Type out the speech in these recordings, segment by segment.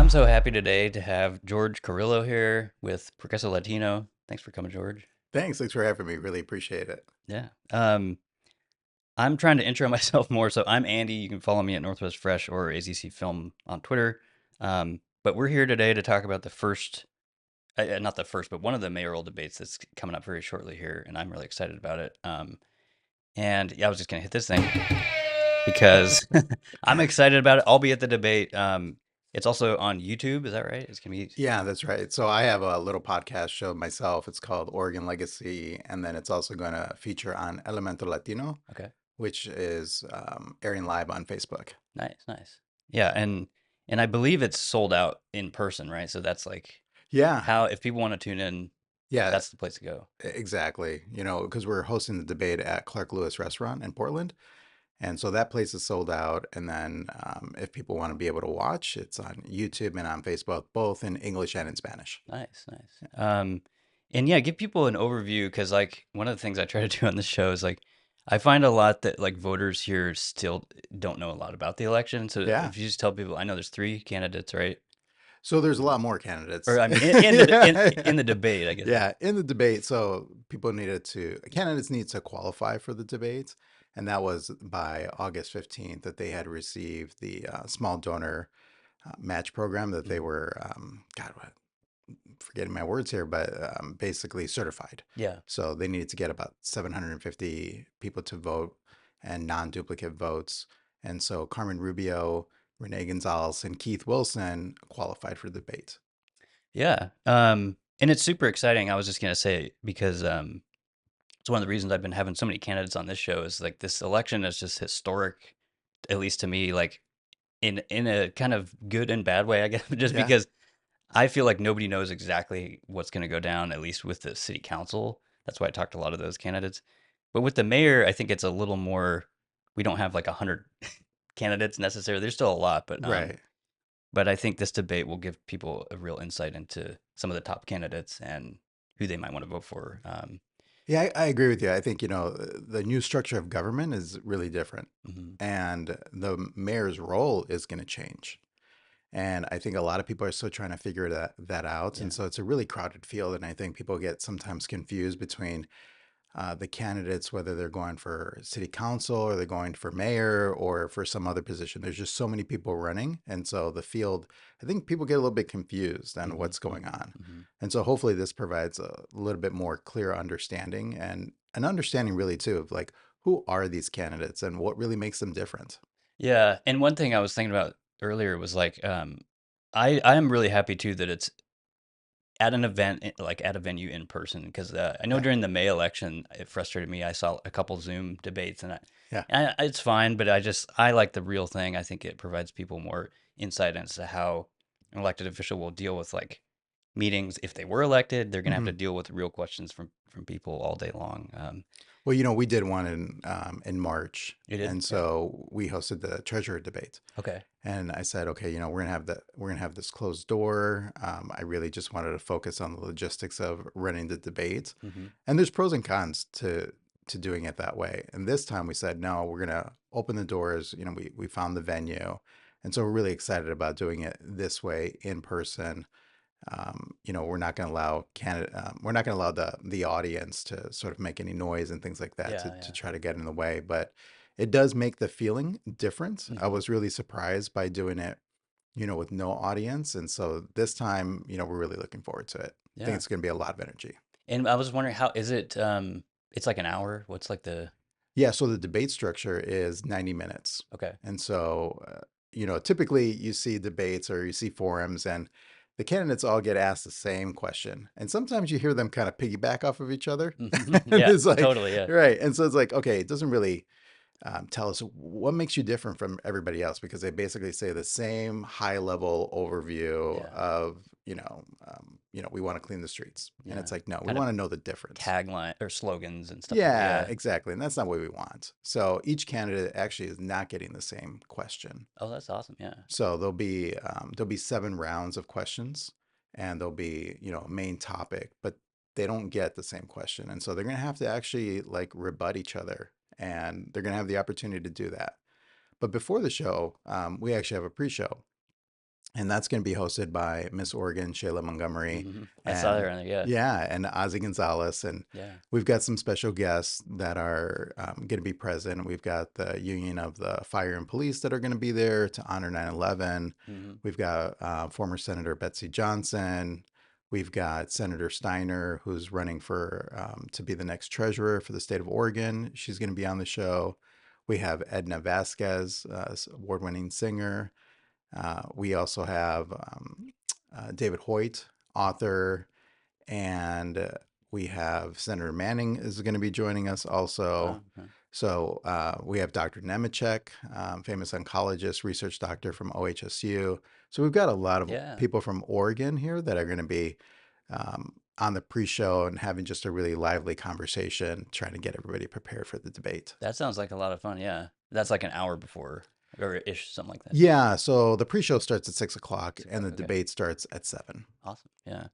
I'm so happy today to have George Carrillo here with Progreso Latino. Thanks for coming, George. Thanks for having me. Really appreciate it. Yeah. I'm trying to intro myself more. So I'm Andy. You can follow me at Northwest Fresh or AZC Film on Twitter. But we're here today to talk about the first, not the first, but one of the mayoral debates that's coming up very shortly here, and I'm really excited about it. And yeah, I was just gonna hit this thing because I'm excited about it. I'll be at the debate. It's also on YouTube. Is that right? It's gonna be Yeah, that's right. So I have a little podcast show myself. It's called Oregon Legacy, and then it's also going to feature on Elemento Latino, okay. which is airing live on Facebook. Nice, nice. Yeah, and I believe it's sold out in person, right? So that's like Yeah, how if people want to tune in, yeah, that's the place to go. exactly. Because we're hosting the debate at ClarkLewis restaurant in Portland. And so that place is sold out. And then if people want to be able to watch, it's on YouTube and on Facebook, both in English and in Spanish. Nice, nice. And yeah, give people an overview because like one of the things I try to do on this show is like I find a lot that like voters here still don't know a lot about the election. So Yeah. if you just tell people, I know there's three candidates, right? So there's a lot more candidates. Or I mean, Yeah. in the debate, I guess. Yeah, in the debate. So candidates need to qualify for the debate. And that was by August 15th that they had received the small donor match program that they Mhm. were, forgetting my words here, but basically certified. Yeah. So they needed to get about 750 people to vote and non-duplicate votes. And so Carmen Rubio, Rene Gonzales, and Keith Wilson qualified for the debate. Yeah. And it's super exciting. I was just gonna say because it's one of the reasons I've been having so many candidates on this show is like this election is just historic, at least to me, like in a kind of good and bad way, I guess, just Yeah. because I feel like nobody knows exactly what's going to go down, at least with the city council. That's why I talked to a lot of those candidates. But with the mayor, I think it's a little more. We don't have like 100 candidates necessarily. There's still a lot, Right. but I think this debate will give people a real insight into some of the top candidates and who they might want to vote for. Yeah, I agree with you. I think, the new structure of government is really different, Mhm. and the mayor's role is going to change. And I think a lot of people are still trying to figure that out. Yeah. And so it's a really crowded field. And I think people get sometimes confused between the candidates, whether they're going for city council or they're going for mayor or for some other position. There's just so many people running. And so the field, I think people get a little bit confused on Mhm. what's going Mhm. on. Mhm. And so hopefully this provides a little bit more clear understanding and an understanding really too of like, who are these candidates and what really makes them different? Yeah, and one thing I was thinking about earlier was like, I am really happy too that it's at an event, like at a venue in person, because I know Yeah. during the May election, it frustrated me. I saw a couple Zoom debates, Yeah. it's fine, but I like the real thing. I think it provides people more insight into how an elected official will deal with like meetings. If they were elected, they're gonna have to Mhm. deal with real questions from people all day long. Well, we did one in March, You did? and Yeah. so we hosted the treasurer debate. Okay. And I said, okay, we're gonna have this closed door. I really just wanted to focus on the logistics of running the debate, Hmm. and there's pros and cons to doing it that way. And this time we said, no, we're gonna open the doors. We found the venue, and so we're really excited about doing it this way in person. We're not going to allow the audience to sort of make any noise and things like that Yeah, to yeah. try to get in the way. But it does make the feeling different. I Hmm. was really surprised by doing it, with no audience. And so this time, we're really looking forward to it. I think Yeah. it's going to be a lot of energy. And I was wondering how is it it's like an hour? What's like the Yeah. So the debate structure is 90 minutes. okay. And so, typically you see debates or you see forums and the candidates all get asked the same question. And sometimes you hear them kind of piggyback off of each other. Mhm. And Yeah, it's like, totally, yeah. right. And so it's like, okay, it doesn't really tell us what makes you different from everybody else because they basically say the same high level overview Yeah, of, we want to clean the streets. And yeah. it's like, no, we Kind of want to know the difference. tagline or slogans and stuff like Yeah, yeah. exactly. And that's not what we want. So each candidate actually is not getting the same question. Oh, that's awesome, yeah. So there'll be 7 rounds of questions, and there'll be a main topic, but they don't get the same question, and so they're gonna have to actually like rebut each other, and they're gonna have the opportunity to do that. But before the show, we actually have a pre-show, and that's going to be hosted by Miss Oregon, Shayla Montgomery, I saw and her on there. Yeah. yeah, and Ozzy Gonzales. And Yeah. we've got some special guests that are going to be present. We've got the Union of the Fire and Police that are going to be there to honor 9/11. Hmm. We've got former Senator Betsy Johnson. We've got Senator Steiner, who's running for to be the next treasurer for the state of Oregon. She's going to be on the show. We have Edna Vasquez, award-winning singer. We also have David Hoyt, author, and we have Senator Manning is going to be joining us also. Oh, okay. So we have Dr. Nemechek, famous oncologist, research doctor from OHSU. So we've got a lot of Yeah. people from Oregon here that are going to be on the pre-show and having just a really lively conversation, trying to get everybody prepared for the debate. That sounds like a lot of fun. Yeah. That's like an hour before or ish, something like that. Yeah, so the pre-show starts at 6 o'clock 6 and o'clock. the Okay. debate starts at 7. Awesome. Yeah.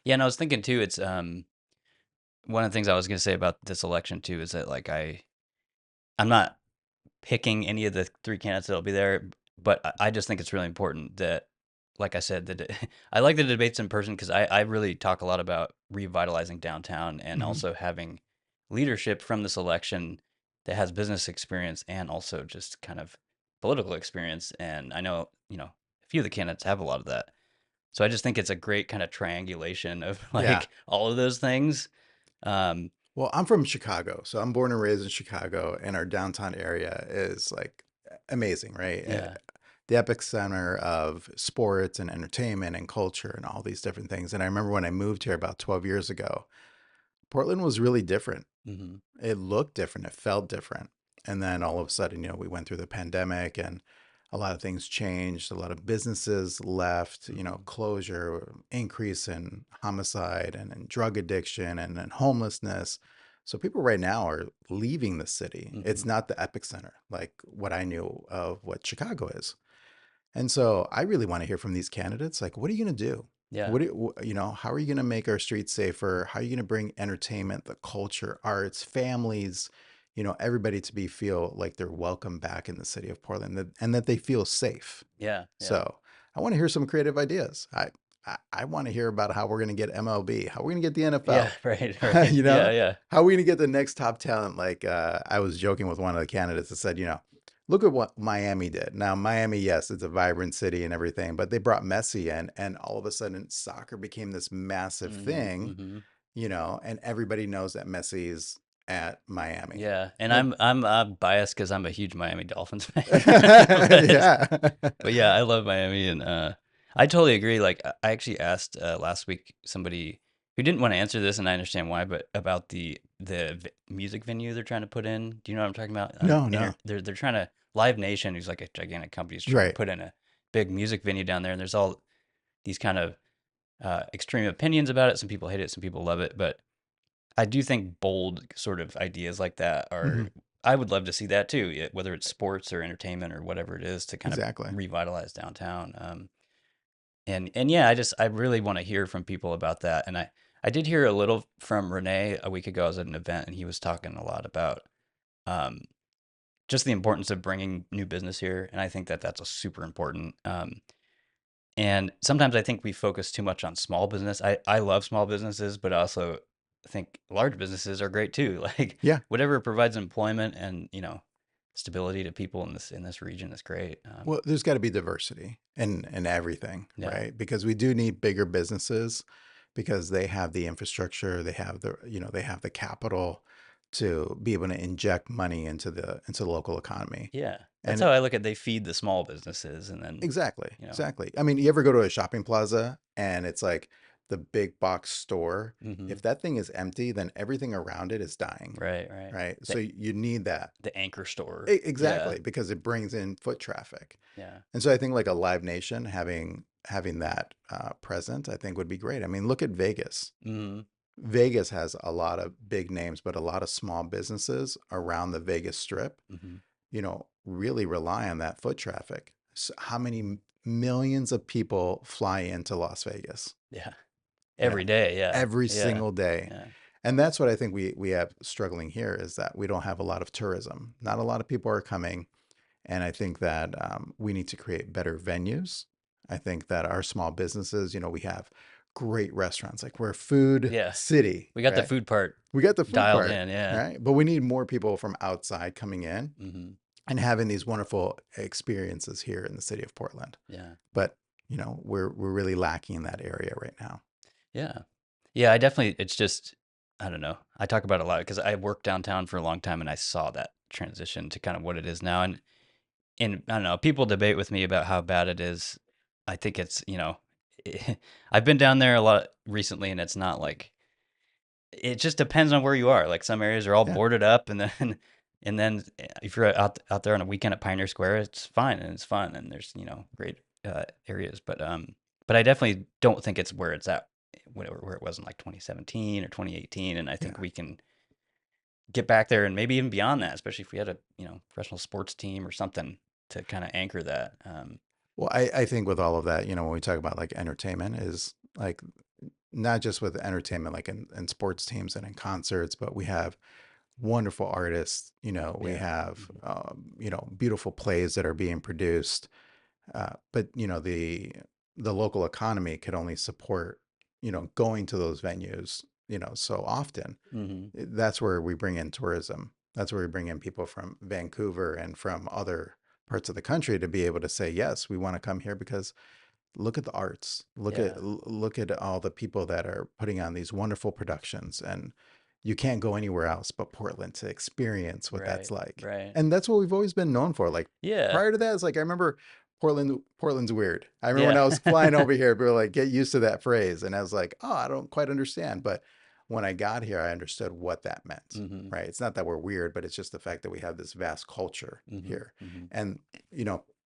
Yeah. And I was thinking too, it's one of the things I was going to say about this election too is that like I'm not picking any of the three candidates that'll be there, but I just think it's really important that, like I said, that I like the debates in person because I really talk a lot about revitalizing downtown and Hmm. also having leadership from this election that has business experience and also just kind of political experience. And I know, a few of the candidates have a lot of that. So I just think it's a great kind of triangulation of Yeah. like all of those things. Um, Well, I'm from Chicago, so I'm born and raised in Chicago, and our downtown area is like amazing, right? yeah. The epicenter of sports and entertainment and culture and all these different things. And I remember when I moved here about 12 years ago, Portland was really different. Hmm. It looked different, it felt different. And then all of a sudden, we went through the pandemic and a lot of things changed. A lot of businesses left, Hmm. closure, increase in homicide and in drug addiction and in homelessness. So people right now are leaving the city. Hmm. It's not the epicenter like what I knew of what Chicago is. And so I really want to hear from these candidates. Like, what are you going to do? Yeah. What do how are you going to make our streets safer? How are you going to bring entertainment, the culture, arts, families, everybody to be feel like they're welcome back in the city of Portland and that they feel safe. Yeah. Yeah. So I want to hear some creative ideas. I want to hear about how we're going to get MLB, how we're going to get the Yeah. NFL, Right. Right. you Yeah. know, Yeah. how are we going to get the next top talent? Like I was joking with one of the candidates that said, look at what Miami did. Now, Miami, yes, it's a vibrant city and everything, but they brought Messi in, and all of a sudden, soccer became this massive Hmm. thing, Hmm. and everybody knows that Messi's at Miami. Yeah, and Well, I'm biased because I'm a huge Miami Dolphins fan, but yeah. but yeah, I love Miami, and I totally agree. Like I actually asked last week somebody who didn't want to answer this, and I understand why, but about the music venue they're trying to put in. Do you know what I'm talking about? No, no. They're trying to Live Nation, who's like a gigantic company, is trying to Right. put in a big music venue down there, and there's all these kind of extreme opinions about it. Some people hate it, some people love it, but I do think bold sort of ideas like that Hmm. are. I would love to see that too, whether it's sports or entertainment or whatever it is to kind of Exactly. revitalize downtown. And yeah, I really want to hear from people about that. And I did hear a little from Rene a week ago. I was at an event and he was talking a lot about um, just the importance of bringing new business here. And I think that that's a super important. And sometimes I think we focus too much on small business. I love small businesses, but I also think large businesses are great too. Like Yeah. whatever provides employment and, stability to people in this region is great. Well, there's got to be diversity in everything, Yeah. right? Because we do need bigger businesses because they have the infrastructure, they have the capital to be able to inject money into the local economy. Yeah. That's And how I look at they feed the small businesses and then, exactly, you know. exactly. I mean, you ever go to a shopping plaza and it's like the big box store? Hmm. If that thing is empty, then everything around it is dying, Right, right. right? The So you need that. the anchor store. Yeah. Exactly, because it brings in foot traffic. Yeah. And so I think like a Live Nation having that present, I think would be great. I mean, look at Vegas. Hmm. Vegas has a lot of big names, but a lot of small businesses around the Vegas Strip, Hmm. really rely on that foot traffic. So how many millions of people fly into Las Vegas? Yeah. You know, Every day. Yeah. every Yeah. single day. Yeah. And that's what I think we have struggling here is that we don't have a lot of tourism. Not a lot of people are coming. And I think that we need to create better venues I think that our small businesses, we have great restaurants. Like we're a food Yeah. city, We got the right? food part We got the food dialed part, in. Yeah. right? But we need more people from outside coming in Hmm. and having these wonderful experiences here in the city of Portland. Yeah. But, we're really lacking in that area right now. Yeah. Yeah. I definitely, it's just, I don't know. I talk about it a lot because I worked downtown for a long time and I saw that transition to kind of what it is now. And I don't know, people debate with me about how bad it is. I think it's, I've been down there a lot recently and it's not like, it just depends on where you are. Like some areas are all Yeah. boarded up, and then if you're out there on a weekend at Pioneer Square, it's fine and it's fun and there's great areas. But I definitely don't think it's where it's at where it was in like 2017 or 2018. And I think Yeah. we can get back there and maybe even beyond that, especially if we had a professional sports team or something to kind of anchor that. Well, I think with all of that, when we talk about like entertainment is like not just with entertainment, like in sports teams and in concerts, but we have wonderful artists, we Yeah. have, Hmm. beautiful plays that are being produced. But the local economy could only support, going to those venues, so often. Hmm. That's where we bring in tourism. That's where we bring in people from Vancouver and from other parts of the country to be able to say, yes, we want to come here because look at the arts. Yeah. Look at all the people that are putting on these wonderful productions, and you can't go anywhere else but Portland to experience what that's Right. like. Right. And that's what we've always been known for. Like Yeah. prior to that, it's like I remember Portland's weird. I remember when Yeah. I was flying over here, people were like, get used to that phrase. And I was like, oh, I don't quite understand. But when I got here, I understood what that meant. Hmm. Right. It's not that we're weird, but it's just the fact that we have this vast culture Hmm. here. Hmm. And,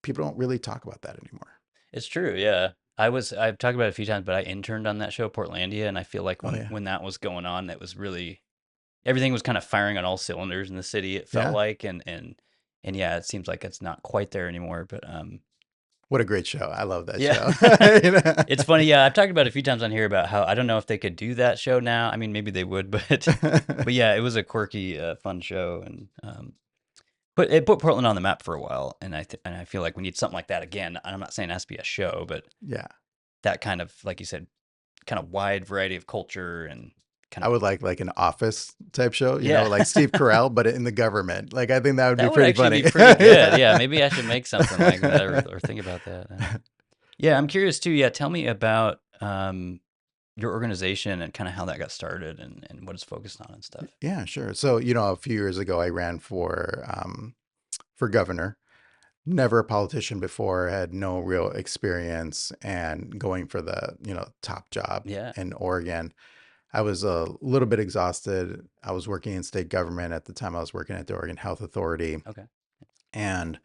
people don't really talk about that anymore. It's true, yeah. I've talked about it a few times, but I interned on that show, Portlandia, and I feel like Oh when yeah. when that was going on, it was really everything was kind of firing on all cylinders in the city, it felt Yeah. like, and yeah, it seems like it's not quite there anymore, but What a great show. I love that yeah. show. You It's funny, yeah, I've talked about it a few times on here about how I don't know if they could do that show now. I mean, maybe they would, know? but yeah, it was a quirky, fun show, and but it put Portland on the map for a while, and I feel like we need something like that again. I'm not saying it has to be a show, but Yeah. that kind of, like you said, kind of wide variety of culture and kind I of would like an office type show, yeah. like Steve Carell, but in the government. Like I think that would be That would pretty actually be funny. pretty good. Yeah, maybe I should make something like that or think about that. Yeah, I'm curious too. Yeah, tell me about your organization and kind of how that got started and what it's focused on and stuff. Yeah, sure. So, a few years ago, I ran for governor. Never a politician before, had no real experience, and going for the, top job Yeah. in Oregon. I was a little bit exhausted. I was working in state government at the time. I was working at the Oregon Health Authority, Okay. and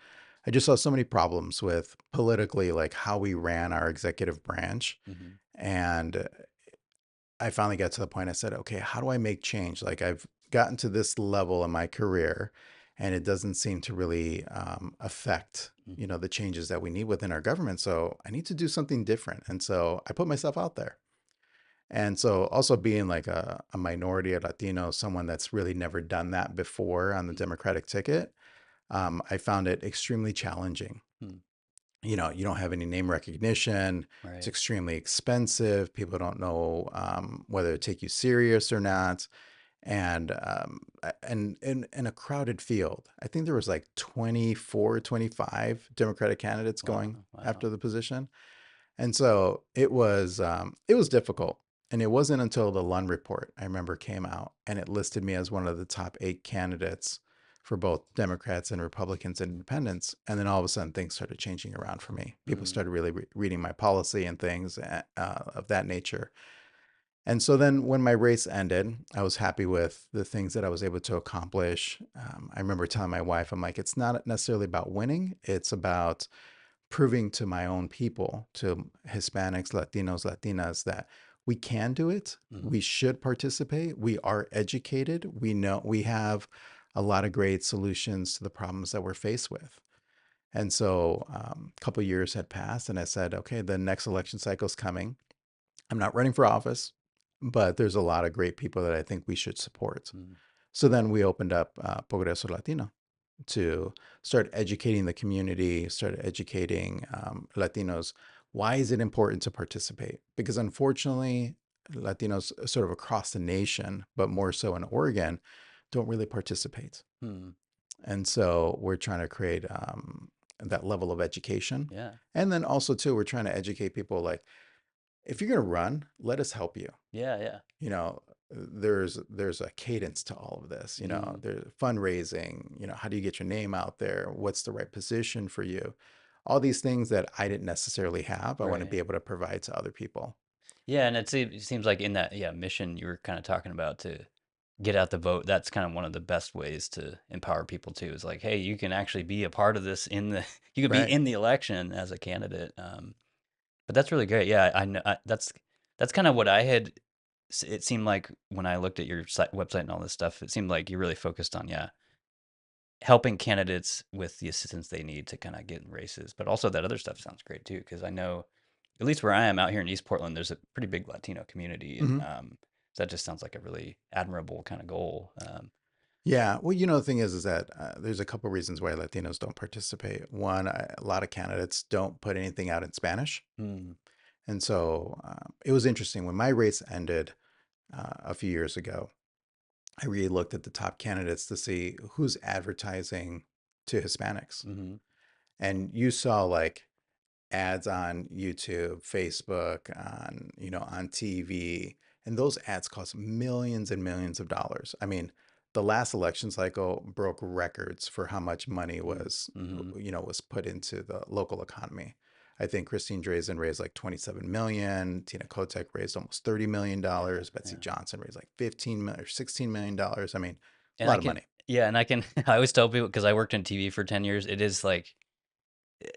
I just saw so many problems with politically, like how we ran our executive branch. Hmm. And I finally got to the point I said, okay, how do I make change? Like I've gotten to this level in my career and it doesn't seem to really affect, Hmm. the changes that we need within our government. So I need to do something different. And so I put myself out there. And so also being like a minority, a Latino, someone that's really never done that before on the Democratic ticket, I found it extremely challenging. Hmm. You don't have any name recognition. It's Right. extremely expensive. People don't know whether to take you serious or not. And in a crowded field, I think there was like 24, 25 Democratic candidates Wow. going Wow. after the position. And so it was difficult. And it wasn't until the Lund report, I remember, came out and it listed me as one of the top 8 candidates for both Democrats and Republicans and independents. And then all of a sudden things started changing around for me. People Mm. started really reading my policy and things of that nature. And so then when my race ended, I was happy with the things that I was able to accomplish. I remember telling my wife, I'm like, it's not necessarily about winning. It's about proving to my own people, to Hispanics, Latinos, Latinas, that we can do it. Mm. We should participate. We are educated. We know we have a lot of great solutions to the problems that we're faced with. And so a couple of years had passed, and I said, okay, the next election cycle is coming. I'm not running for office, but there's a lot of great people that I think we should support. Mm. So then we opened up Progreso Latino to start educating the community, start educating Latinos Why is it important to participate? Because unfortunately, Latinos sort of across the nation, but more so in Oregon, don't really participate. Hmm. And so we're trying to create that level of education. Yeah. And then also, too, we're trying to educate people like, if you're going to run, let us help you. Yeah. Yeah. You know, there's a cadence to all of this. You know, Mm. there's fundraising. You know, how do you get your name out there? What's the right position for you? All these things that I didn't necessarily have, I want to Right. be able to provide to other people. Yeah, and it seems like in that mission you were kind of talking about to get out the vote. That's kind of one of the best ways to empower people too. Is like, hey, you can actually be a part of this in the you could be Right. in the election as a candidate. But that's really great. Yeah, I know that's kind of what I had. It seemed like when I looked at your website and all this stuff, it seemed like you really focused on helping candidates with the assistance they need to kind of get in races. But also that other stuff sounds great too, because I know at least where I am out here in East Portland, there's a pretty big Latino community, and Hmm. so that just sounds like a really admirable kind of goal. Yeah. Well, you know, the thing is that there's a couple reasons why Latinos don't participate. One, a lot of candidates don't put anything out in Spanish. Hmm. And so it was interesting when my race ended a few years ago. I really looked at the top candidates to see who's advertising to Hispanics. Hmm. And you saw like ads on YouTube, Facebook, on, on TV, and those ads cost millions and millions of dollars. I mean, the last election cycle broke records for how much money Hmm. was put into the local economy. I think Christine Drazan raised like 27 million. Tina Kotek raised almost Yeah, $30 million. Betsy yeah. Johnson raised like 15 million or $16 million. I mean, a And I lot of can, money. yeah, and I can. I always tell people because I worked in TV for 10 years. It is like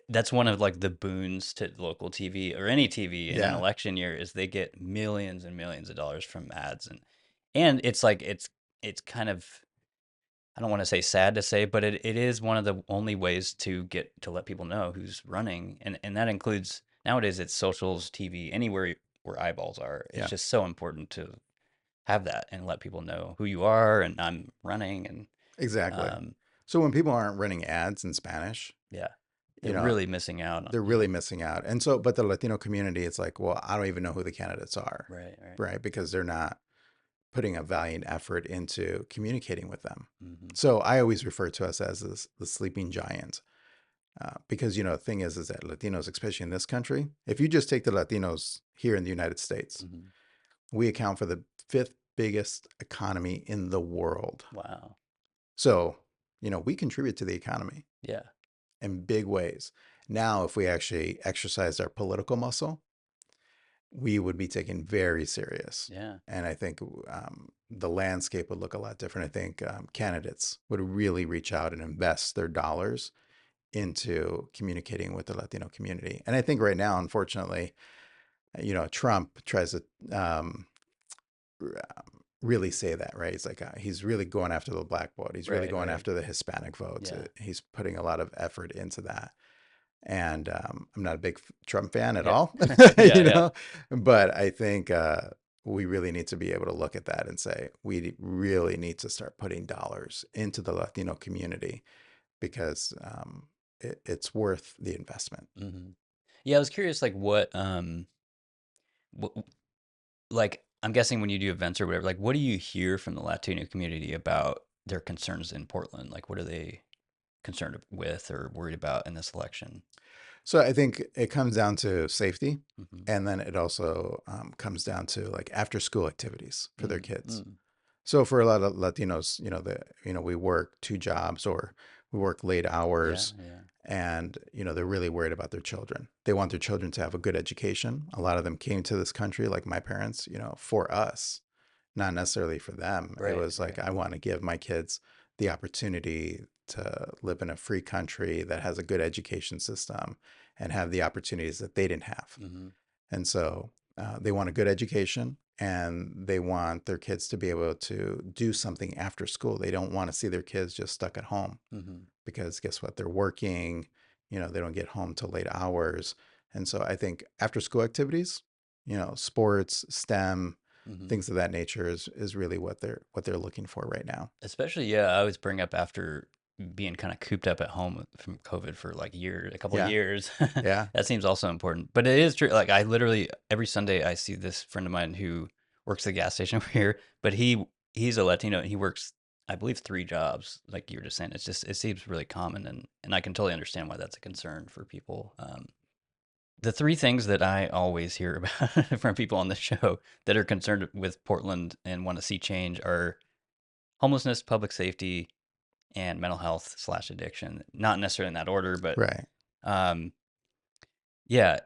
that's one of like the boons to local TV or any TV in an Yeah, election year is they get millions and millions of dollars from ads, and it's like it's kind of I don't want to say sad to say, but it is one of the only ways to get to let people know who's running, and that includes nowadays it's socials, TV, anywhere where eyeballs are. It's yeah, just so important to have that and let people know who you are and I'm running and exactly. um, So when people aren't running ads in Spanish, yeah, they're you know, really missing out on they're really missing out. And so, but the Latino community, it's like, well, I don't even know who the candidates are, right, right. right? Because they're not putting a valiant effort into communicating with them. Hmm. So I always refer to us as the sleeping giant, because the thing is that Latinos, especially in this country, if you just take the Latinos here in the United States, Hmm. we account for the fifth biggest economy in the world. Wow. So, we contribute to the economy Yeah. in big ways. Now, if we actually exercise our political muscle, we would be taken very serious. Yeah. And I think the landscape would look a lot different. I think candidates would really reach out and invest their dollars into communicating with the Latino community. And I think right now, unfortunately, Trump tries to really say that, right? He's like, he's really going after the black vote. He's really Right. going Right. after the Hispanic vote. Yeah. He's putting a lot of effort into that. And I'm not a big Trump fan at Yeah. all, Yeah. Yeah. but I think we really need to be able to look at that and say we really need to start putting dollars into the Latino community because it's worth the investment. Hmm. Yeah. I was curious, like what, like I'm guessing when you do events or whatever, like what do you hear from the Latino community about their concerns in Portland? Like what are they concerned with or worried about in this election? So I think it comes down to safety, Hmm. and then it also comes down to like after school activities for their kids. Mm-hmm. So for a lot of Latinos, we work two jobs or we work late Yeah. hours, Yeah. and they're really worried about their children. They want their children to have a good education. A lot of them came to this country, like my parents, for us, not necessarily for them. It Right. was like Right. I want to give my kids the opportunity to live in a free country that has a good education system and have the opportunities that they didn't have. Hmm. And so they want a good education and they want their kids to be able to do something after school. They don't want to see their kids just stuck at home Hmm. because guess what? They're working, they don't get home till late hours. And so I think after school activities, sports, STEM, Hmm. things of that nature is really what they're looking for right now. Especially, yeah, I always bring up after. being kind of cooped up at home from COVID for like a couple of Yeah. years. Yeah. That seems also important. But it is true. Like I literally every Sunday I see this friend of mine who works at the gas station over here, but he's a Latino and he works I believe 3 jobs, like you were just saying. It's just it seems really common, and I can totally understand why that's a concern for people. The three things that I always hear about from people on the show that are concerned with Portland and want to see change are homelessness, public safety, and mental health slash addiction. Not necessarily in that order, but Right. um, yeah.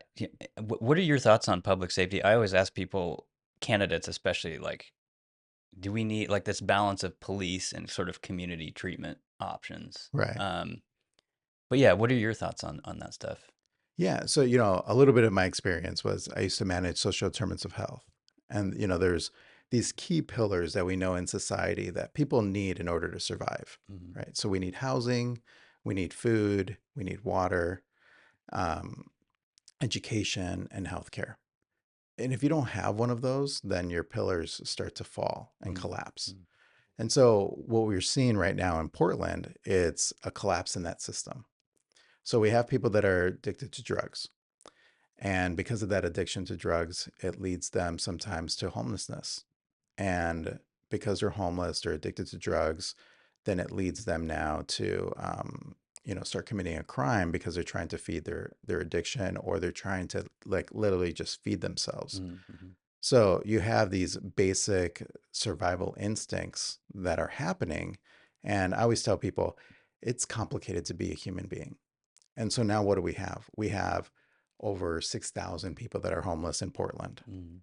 What are your thoughts on public safety? I always ask people, candidates especially, like, do we need like this balance of police and sort of community treatment options? Right. But yeah, what are your thoughts on that stuff? Yeah. So, a little bit of my experience was I used to manage social determinants of health. And, there's these key pillars that we know in society that people need in order to survive, Hmm. right? So we need housing, we need food, we need water, um, education, and healthcare. And if you don't have one of those, then your pillars start to fall and collapse. Hmm. And so what we're seeing right now in Portland, it's a collapse in that system. So we have people that are addicted to drugs. And because of that addiction to drugs, it leads them sometimes to homelessness. And because they're homeless, they're addicted to drugs, then it leads them now to, start committing a crime because they're trying to feed their addiction, or they're trying to like literally just feed themselves. Hmm. So you have these basic survival instincts that are happening. And I always tell people it's complicated to be a human being. And so now what do we have? We have over 6,000 people that are homeless in Portland, Hmm.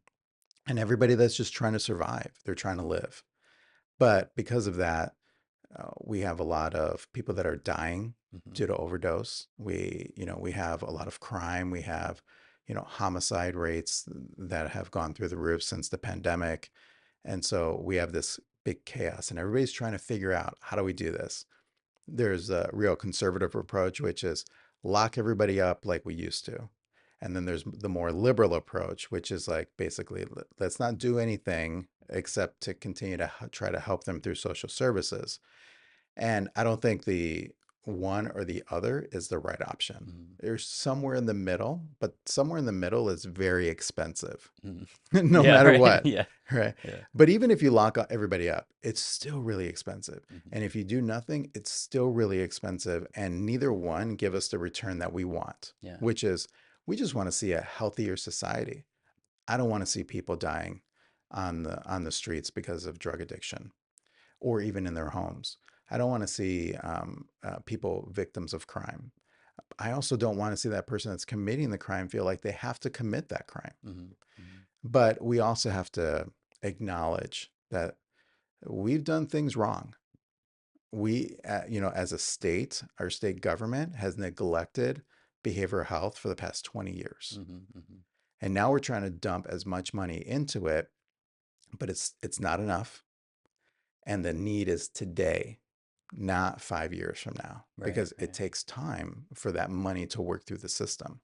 and everybody that's just trying to survive. They're trying to live. But because of that, we have a lot of people that are dying Hmm. due to overdose. We have a lot of crime. We have, homicide rates that have gone through the roof since the pandemic. And so we have this big chaos, and everybody's trying to figure out, how do we do this? There's a real conservative approach, which is lock everybody up like we used to. And then there's the more liberal approach, which is like basically let's not do anything except to continue to try to help them through social services. And I don't think the one or the other is the right option. Hmm. There's somewhere in the middle, but somewhere in the middle is very expensive, Hmm. no Yeah, matter right. what. Yeah, Right. yeah. But even if you lock everybody up, it's still really expensive. Hmm. And if you do nothing, it's still really expensive. And neither one give us the return that we want, Yeah. which is we just want to see a healthier society. I don't want to see people dying on the streets because of drug addiction, or even in their homes. I don't want to see people victims of crime. I also don't want to see that person that's committing the crime feel like they have to commit that crime. Hmm. Hmm. But we also have to acknowledge that we've done things wrong. As a state, our state government has neglected behavioral health for the past 20 years. Hmm. Hmm. And now we're trying to dump as much money into it, but it's not enough. And the need is today, not 5 years from now, Right, because it right. takes time for that money to work through the system.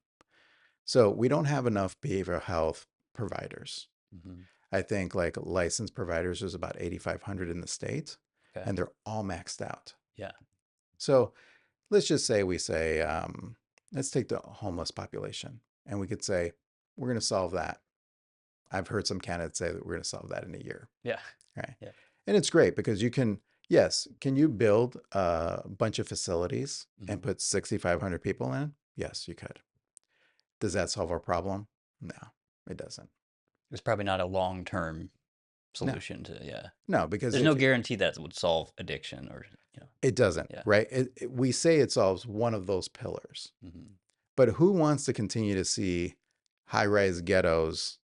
So we don't have enough behavioral health providers. Hmm. I think like licensed providers, there's about 8,500 in the state, Okay. and they're all maxed out. Yeah. So let's just say let's take the homeless population, and we could say, we're going to solve that. I've heard some candidates say that we're going to solve that in a year, Yeah. right? Yeah. And it's great because yes, can you build a bunch of facilities and Hmm. put 6,500 people in? Yes, you could. Does that solve our problem? No, it doesn't. It's probably not a long-term No, solution to, yeah. no, because There's no guarantee that it would solve addiction or, you know, it doesn't, yeah. right? We say it solves one of those pillars, Hmm. but who wants to continue to see high-rise ghettos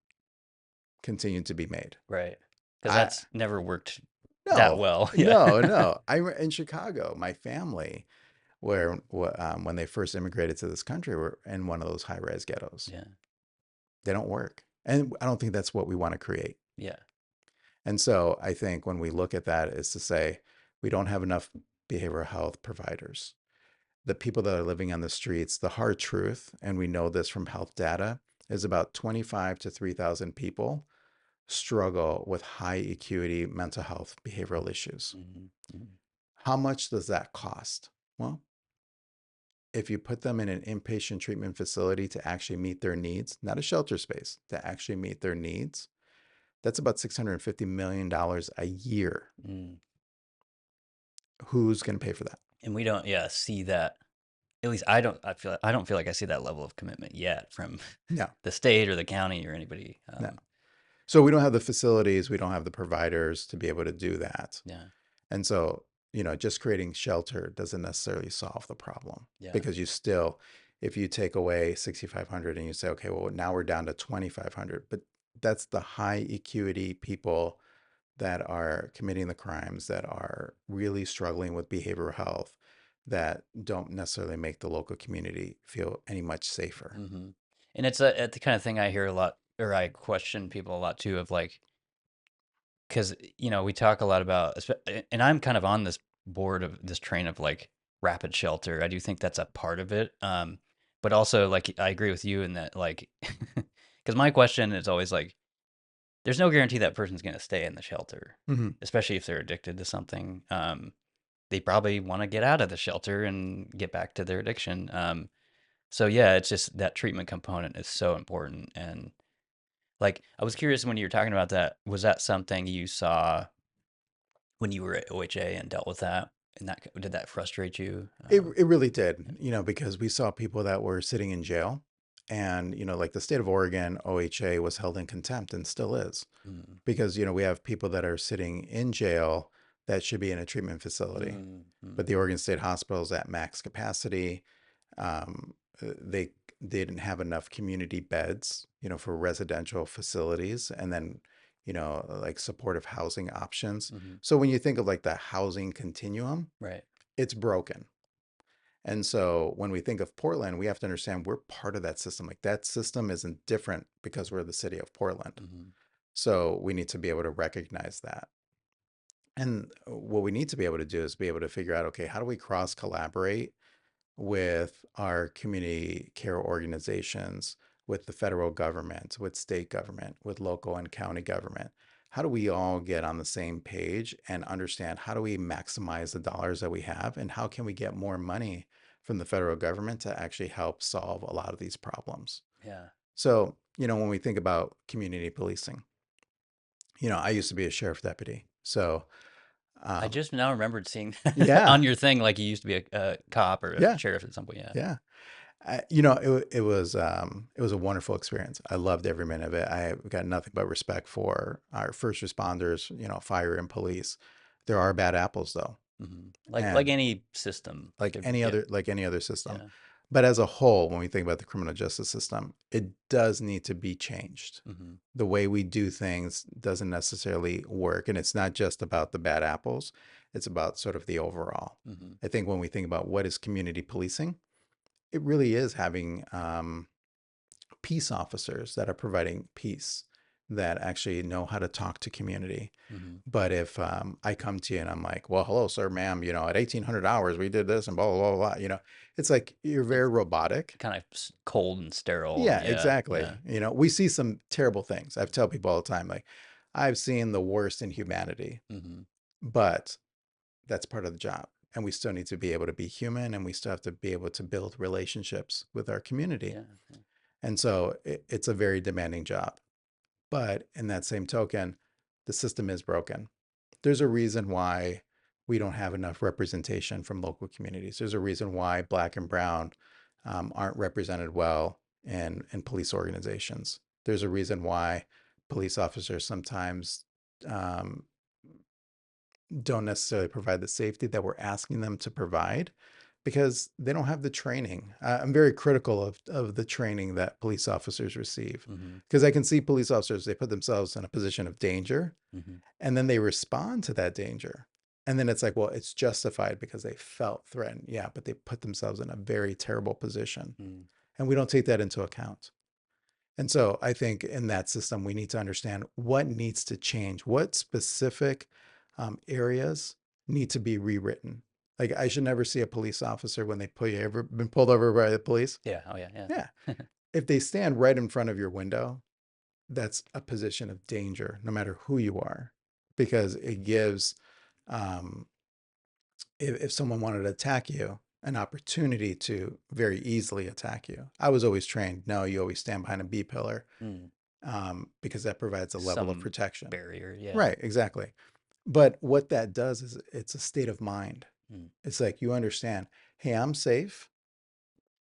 continue to be made? Right. Because I that's never worked that No, well. Yeah. no, no. In Chicago, my family, when they first immigrated to this country, were in one of those high-rise ghettos. Yeah. They don't work, and I don't think that's what we want to create. Yeah. And so I think when we look at that, is to say we don't have enough behavioral health providers. The people that are living on the streets, the hard truth, and we know this from health data, is about 25 to 3,000 people struggle with high acuity mental health behavioral issues. Hmm. Hmm. How much does that cost? Well, if you put them in an inpatient treatment facility to actually meet their needs, not a shelter space, to actually meet their needs, that's about $650 million a year. Mm. Who's going to pay for that? And we don't, yeah, see that. At least I don't feel like I see that level of commitment yet from No, the state or the county or anybody. no. So we don't have the facilities, we don't have the providers to be able to do that. Yeah, And so, just creating shelter doesn't necessarily solve the problem yeah. because you still, if you take away 6,500 and you say, okay, well, now we're down to 2,500, but that's the high acuity people that are committing the crimes, that are really struggling with behavioral health, that don't necessarily make the local community feel any much safer. Hmm. And it's the kind of thing I hear a lot, or I question people a lot too, of like, because we talk a lot about, and I'm kind of on this board of this train of like rapid shelter. I do think that's a part of it, but also like I agree with you in that like, because my question is always like, there's no guarantee that person's going to stay in the shelter, Hmm. especially if they're addicted to something. They probably want to get out of the shelter and get back to their addiction. So yeah, it's just that treatment component is so important. And like, I was curious when you were talking about that, was that something you saw when you were at OHA and dealt with that? And that did that frustrate you? It really Yeah. did, because we saw people that were sitting in jail, and like the state of Oregon, OHA was held in contempt and still is, Mm, because we have people that are sitting in jail that should be in a treatment facility, mm, mm, but the Oregon State Hospital is at max capacity. They didn't have enough community beds, for residential facilities, and then, like supportive housing options. mhm. So when you think of like the housing continuum, Right. it's broken. And so when we think of Portland, we have to understand we're part of that system. Like that system isn't different because we're the city of Portland. Hmm. So we need to be able to recognize that. And what we need to be able to do is be able to figure out, okay, how do we cross collaborate with our community care organizations, with the federal government, with state government, with local and county government? How do we all get on the same page and understand how do we maximize the dollars that we have, and how can we get more money from the federal government to actually help solve a lot of these problems? Yeah. So, when we think about community policing, I used to be a sheriff deputy. So, I um, just now remembered seeing yeah, on your thing, like you used to be a cop or a yeah, sheriff at some point. Yeah. yeah. It was a wonderful experience. I loved every minute of it. I got nothing but respect for our first responders, fire and police. There are bad apples though, Like and any system. like any Yeah. other like any other system. Yeah. But as a whole, when we think about the criminal justice system, it does need to be changed. Hmm. The way we do things doesn't necessarily work, and it's not just about the bad apples. It's about sort of the overall. Hmm. I think when we think about what is community policing, it really is having peace officers that are providing peace, that actually know how to talk to community. Hmm. But if I come to you and I'm like, well, hello, sir, ma'am, at 1800 hours, we did this and blah, blah, blah, blah, it's like you're very It's robotic. kind of cold and sterile. Yeah, Yeah. Yeah. exactly. We see some terrible things. I tell people all the time, like, I've seen the worst in humanity, Hmm. but that's part of the job. And we still need to be able to be human, and we still have to be able to build relationships with our community. Yeah. And so it's a very demanding job. But in that same token, the system is broken. There's a reason why we don't have enough representation from local communities. There's a reason why Black and Brown aren't represented well in police organizations. There's a reason why police officers sometimes um, don't necessarily provide the safety that we're asking them to provide, because they don't have the training. I'm very critical of the training that police officers receive, Hmm. because I can see police officers, they put themselves in a position of danger, Hmm. and then they respond to that danger. And then it's like, well, it's justified because they felt threatened. Yeah, but they put themselves in a very terrible position. Hmm. And we don't take that into account. And so I think in that system, we need to understand what needs to change, what specific areas need to be rewritten. Like, I should never see a police officer when they pull you, ever been pulled over by the police? Yeah. Oh yeah. Yeah. Yeah. If they stand right in front of your window, that's a position of danger, no matter who you are, because it gives um, if someone wanted to attack you, an opportunity to very easily attack you. I was always trained, no, you always stand behind a B pillar, Mm. because that provides a level of Some protection. barrier, yeah. Right, exactly. But what that does is it's a state of mind. Mm. It's like you understand, hey, I'm safe.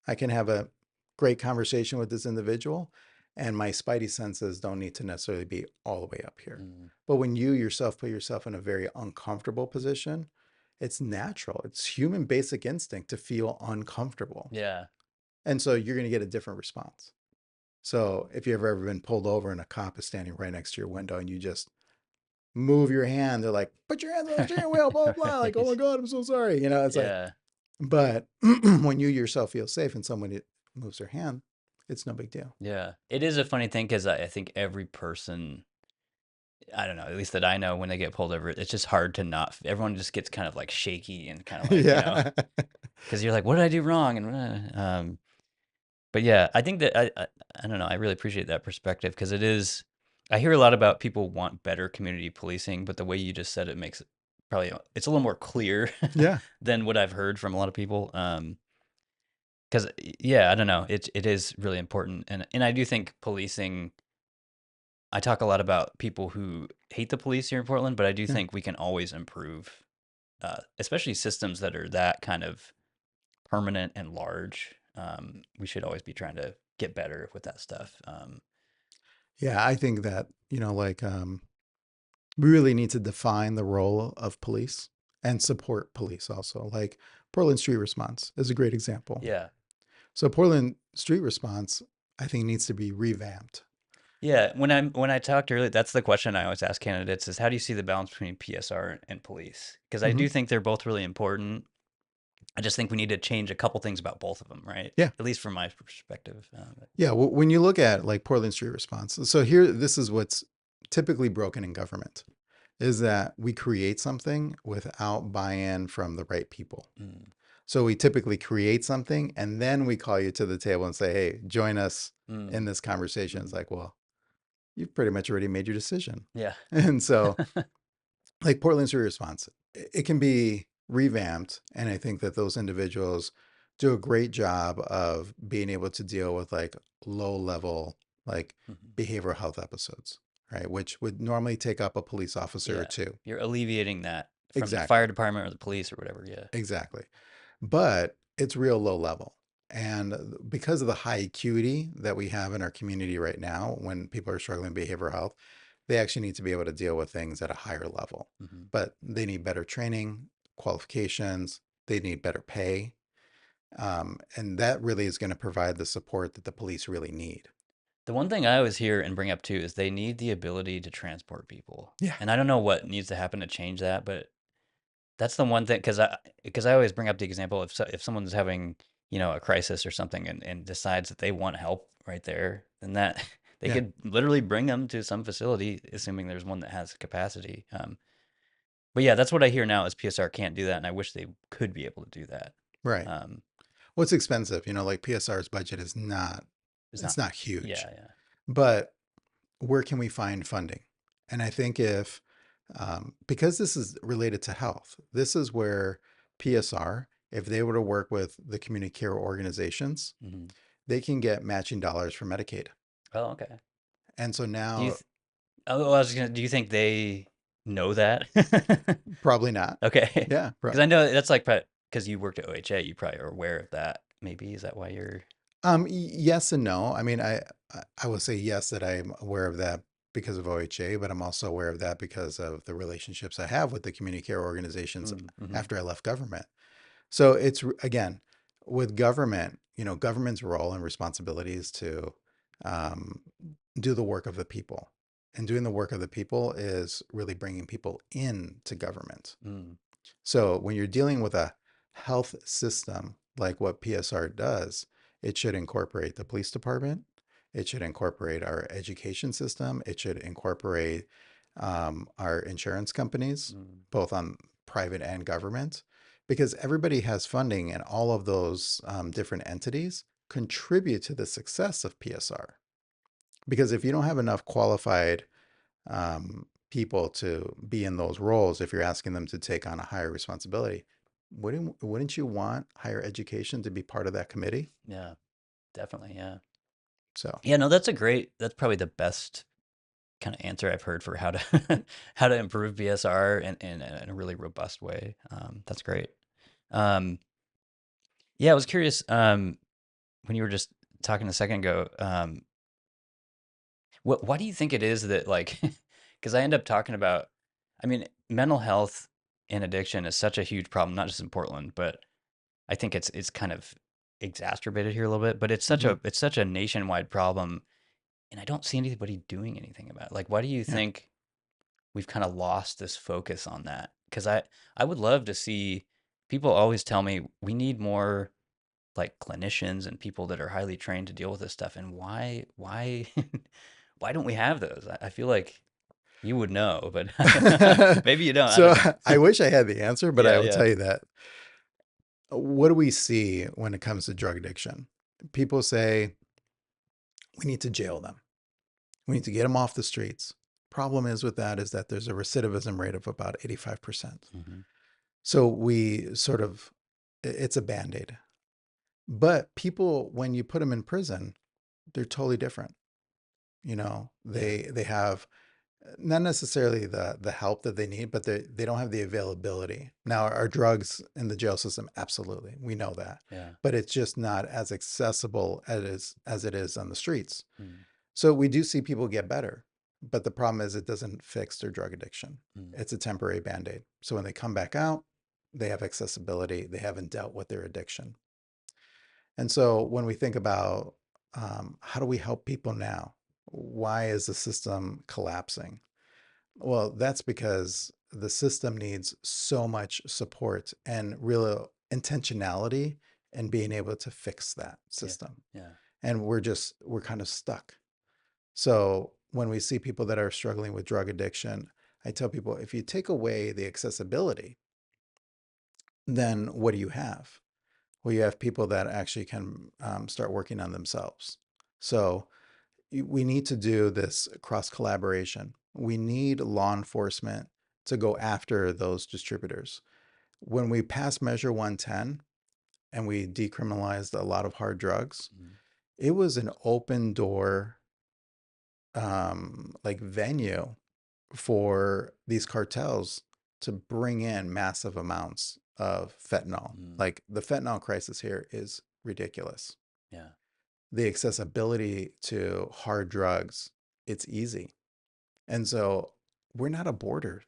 I can have a great conversation with this individual, and my spidey senses don't need to necessarily be all the way up here. Mm. But when you yourself put yourself in a very uncomfortable position, it's natural. It's human basic instinct to feel uncomfortable. Yeah. And so you're going to get a different response. So if you've ever been pulled over and a cop is standing right next to your window and you just move your hand, they're like, put your hands on the steering wheel, blah, blah, blah. Like, oh my Right. God, I'm so sorry. You know, it's like, Yeah. but when you yourself feel safe and someone moves their hand, it's no big deal. Yeah. It is a funny thing because I think every person, I don't know, at least that I know, when they get pulled over, it's just hard to not. Everyone just gets kind of like shaky and kind of like, Yeah. because you're like, what did I do wrong? And but yeah, I think that I don't know. I really appreciate that perspective because it is. I hear a lot about people want better community policing, but the way you just said it makes it probably it's a little more clear Yeah. than what I've heard from a lot of people. Because yeah, I don't know. It is really important, and I do think policing. I talk a lot about people who hate the police here in Portland, but I do Yeah. think we can always improve, especially systems that are that kind of permanent and large. We should always be trying to get better with that stuff. Yeah. I think that, we really need to define the role of police and support police also. Like Portland Street Response is a great example. Yeah. So Portland Street Response, I think, needs to be revamped. Yeah. When I talked earlier, that's the question I always ask candidates is how do you see the balance between PSR and police? Because I Hmm. do think they're both really important. I just think we need to change a couple things about both of them, right? Yeah. At least from my perspective. Yeah. Well, when you look at like Portland Street Response, so here, this is what's typically broken in government is that we create something without buy-in from the right people. Mm, So we typically create something and then we call you to the table and say, hey, join us in mm, this conversation. It's mm. like, well, you've pretty much already made your decision. Yeah. And so, like Portland's response, it can be revamped. And I think that those individuals do a great job of being able to deal with like low level, like Mhm. behavioral health episodes, right? Which would normally take up a police officer or Yeah. two. You're alleviating that from the fire Exactly. department or the police or whatever. Yeah. Exactly. But it's real low level. And because of the high acuity that we have in our community right now, when people are struggling with behavioral health, they actually need to be able to deal with things at a higher level. Hmm. But they need better training, qualifications, they need better pay. And that really is going to provide the support that the police really need. The one thing I always hear and bring up too is they need the ability to transport people. Yeah. And I don't know what needs to happen to change that, but that's the one thing because I always bring up the example if someone's having a crisis or something and decides that they want help right there, then that they Yeah. could literally bring them to some facility, assuming there's one that has capacity. But yeah, that's what I hear now is PSR can't do that, and I wish they could be able to do that. Right. Um, Well, it's expensive. Like PSR's budget is it's it's not. not huge. Yeah, yeah. But where can we find funding? And I think if, because this is related to health, this is where PSR, if they were to work with the community care organizations, Hmm. they can get matching dollars from Medicaid. Oh, okay. And so Do you? now, Oh, I was gonna. Do you think they know that? probably not. Okay, Yeah. because I know that's like because you worked at OHA, you probably are aware of that. Maybe is that why you're? Yes and no. I mean, I will say yes that I'm aware of that because of OHA, but I'm also aware of that because of the relationships I have with the community care organizations Mm-hmm. after I left government. So it's again with government, government's role and responsibilities to um, do the work of the people. And doing the work of the people is really bringing people into government. Mm, So when you're dealing with a health system like what PSR does, it should incorporate the police department. It should incorporate our education system. It should incorporate our insurance companies, mm. both on private and government, because everybody has funding and all of those different entities contribute to the success of PSR. Because if you don't have enough qualified people to be in those roles, if you're asking them to take on a higher responsibility, Wouldn't you want higher education to be part of that committee? Yeah, definitely. Yeah. So, Yeah, no, that's probably the best kind of answer I've heard for how to how to improve BSR in a really robust way. That's great. Um, yeah, I was curious, when you were just talking a second ago, why do you think it is that like, because I end up talking about, I mean, mental health and addiction is such a huge problem, not just in Portland, but I think it's kind of exacerbated here a little bit, but mhm, it's such a nationwide problem, and I don't see anybody doing anything about it. Like, why do you yeah. think we've kind of lost this focus on that? Because I would love to see, people always tell me we need more like clinicians and people that are highly trained to deal with this stuff. And why why don't we have those? I feel like you would know, but maybe you don't. I So don't know. I wish I had the answer, but I Yeah, will yeah. tell you that what do we see when it comes to drug addiction? People say we need to jail them. We need to get them off the streets. Problem is with that is that there's a recidivism rate of about 85%. Hmm. So we sort of, it's a band-aid. But people, when you put them in prison, they're totally different. Yeah, They have not necessarily the help that they need, but they don't have the availability. Now, our drugs in the jail system, absolutely, we know that, yeah. but it's just not as accessible as it is on the streets. Mm, So we do see people get better, but the problem is it doesn't fix their drug addiction. mm. It's a temporary band-aid. So when they come back out, they have accessibility. They haven't dealt with their addiction. And so when we think about how do we help people now? Why is the system collapsing? Well, that's because the system needs so much support and real intentionality and being able to fix that Yeah, system. yeah. And we're kind of stuck. So when we see people that are struggling with drug addiction, I tell people if you take away the accessibility, then what do you have? Well, you have people that actually can start working on themselves. So we need to do this cross collaboration. We need law enforcement to go after those distributors. When we passed Measure 110 and we decriminalized a lot of hard drugs, Mm, it was an open door like venue for these cartels to bring in massive amounts of fentanyl. mm. Like the fentanyl crisis here is ridiculous. Yeah, The accessibility to hard drugs, it's easy. And so we're not a border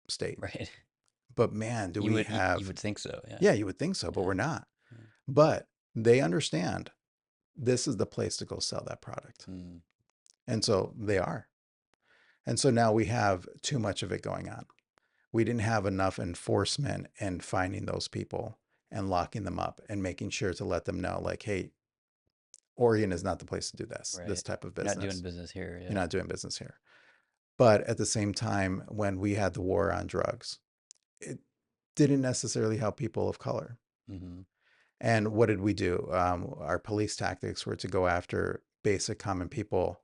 state, right. but man, do we You have, would think so. Yeah, yeah, you would think so, but yeah, we're not. yeah. But they understand this is the place to go sell that product. Mm, And so they are. And so now we have too much of it going on. We didn't have enough enforcement in finding those people and locking them up and making sure to let them know, like, hey, Oregon is not the place to do this right. type of You're not doing business. business here. You're Yeah. not doing business here. But at the same time, when we had the war on drugs, it didn't necessarily help people of color. Hmm. And what did we do? Our police tactics were to go after basic common people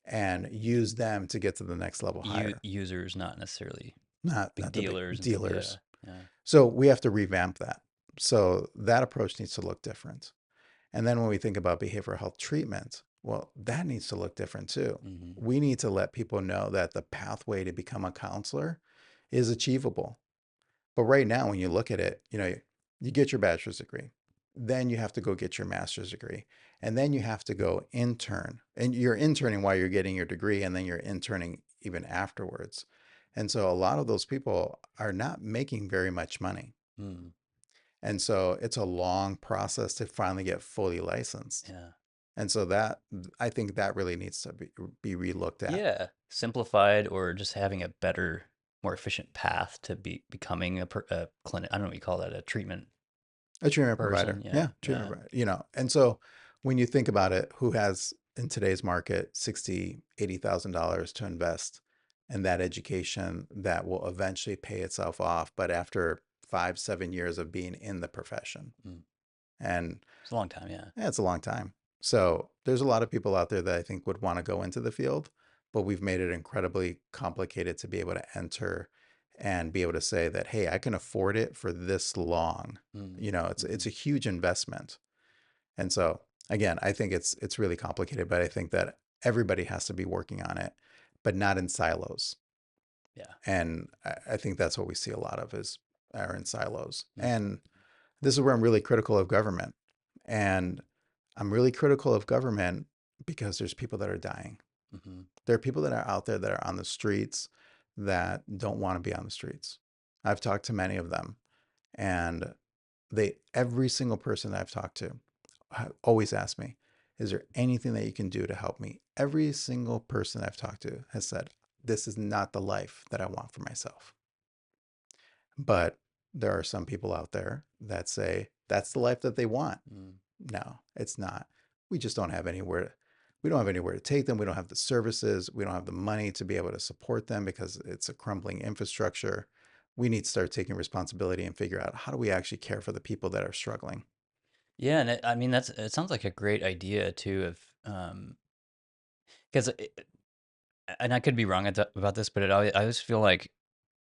and use them to get to the next level higher, Users, not necessarily big not the big dealers and stuff. Yeah, dealers. yeah. So we have to revamp that. So that approach needs to look different. And then when we think about behavioral health treatment, well, that needs to look different too. Hmm. We need to let people know that the pathway to become a counselor is achievable. But right now, when you look at it, you get your bachelor's degree, then you have to go get your master's degree, and then you have to go intern. And you're interning while you're getting your degree, and then you're interning even afterwards. And so a lot of those people are not making very much money. Mm, And so it's a long process to finally get fully licensed. yeah. And so I think that really needs to be relooked at. Yeah, simplified or just having a better, more efficient path to becoming a clinic. I don't know what you call that, a treatment A treatment person. provider. Yeah, Yeah, treatment yeah. provider. And so when you think about it, who has in today's market 60, $80,000 to invest in that education that will eventually pay itself off, but after 5, 7 years of being in the profession. Mm. And It's a long time. Yeah. yeah, it's a long time. So there's a lot of people out there that I think would want to go into the field, but we've made it incredibly complicated to be able to enter and be able to say that, hey, I can afford it for this long. Mm. You know, it's Mhm. a huge investment. And so again, I think it's really complicated, but I think that everybody has to be working on it, but not in silos. Yeah. And I think that's what we see a lot of is are in silos. Mhm. And this is where I'm really critical of government. And I'm really critical of government because there's people that are dying. Mhm. There are people that are out there that are on the streets that don't want to be on the streets. I've talked to many of them, and every single person that I've talked to always ask me, is there anything that you can do to help me? Every single person I've talked to has said, this is not the life that I want for myself. But there are some people out there that say that's the life that they want. Mm. No, it's not. We just don't have anywhere. We don't have anywhere to take them. We don't have the services. We don't have the money to be able to support them because it's a crumbling infrastructure. We need to start taking responsibility and figure out how do we actually care for the people that are struggling. Yeah, and I mean it sounds like a great idea too of because and I could be wrong about this, but I always feel like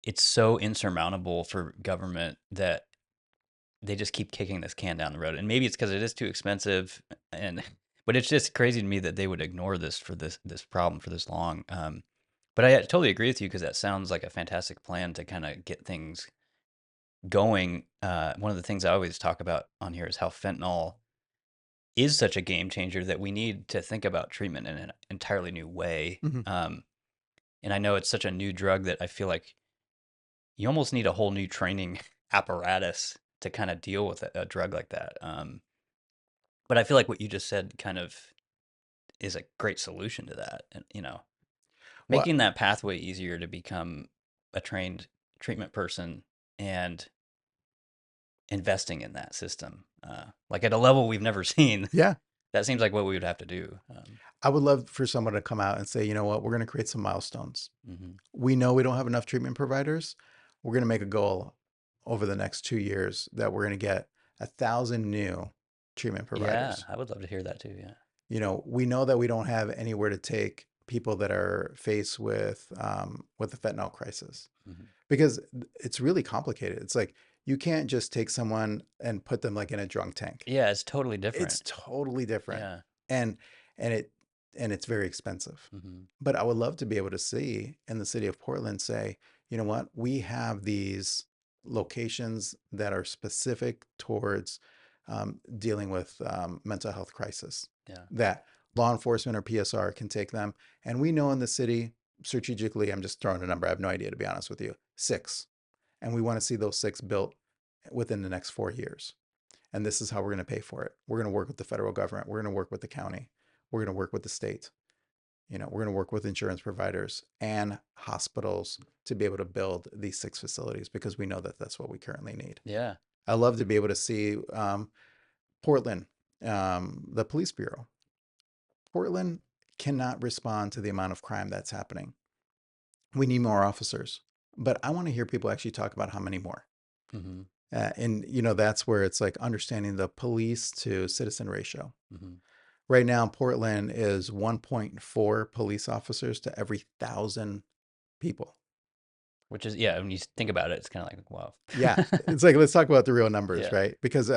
it's so insurmountable for government that they just keep kicking this can down the road. And maybe it's because it is too expensive, and but it's just crazy to me that they would ignore this for this problem for this long. But I totally agree with you because that sounds like a fantastic plan to kind of get things going. One of the things I always talk about on here is how fentanyl is such a game changer that we need to think about treatment in an entirely new way. Mm-hmm. And I know it's such a new drug that I feel like you almost need a whole new training apparatus to kind of deal with a drug like that. But I feel like what you just said kind of is a great solution to that. And, Well, making that pathway easier to become a trained treatment person and investing in that system, like at a level we've never seen. yeah, That seems like what we would have to do. I would love for someone to come out and say, you know what, we're going to create some milestones. Mhm. We know we don't have enough treatment providers. We're going to make a goal over the next 2 years that we're going to get 1,000 new treatment Yeah, providers. I would love to hear that too. Yeah. You know, we know that we don't have anywhere to take people that are faced with the fentanyl crisis Mhm. because it's really complicated. It's like you can't just take someone and put them like in a drunk tank. Yeah, it's totally It's different. totally different, Yeah. and and it and it's very expensive. Mhm. But I would love to be able to see in the city of Portland say, you know what, we have these locations that are specific towards dealing with mental health crisis. Yeah. That law enforcement or PSR can take them, and we know in the city strategically. I'm just throwing a number. I have no idea to be honest with you. 6, and we want to see those 6 built within the next 4 years. And this is how we're going to pay for it. We're going to work with the federal government. We're going to work with the county. We're going to work with the state. You know, we're going to work with insurance providers and hospitals to be able to build these 6 facilities because we know that that's what we currently need. Yeah. I love to be able to see Portland, the police bureau. Portland cannot respond to the amount of crime that's happening. We need more officers, but I want to hear people actually talk about how many more. Mhm. And you know that's where it's like understanding the police to citizen ratio. Mhm. Right now, Portland is 1.4 police officers to every 1,000 people. Which is, yeah, when you think about it, it's kind of like, wow. Yeah, it's like let's talk about the real numbers, Yeah. right? Because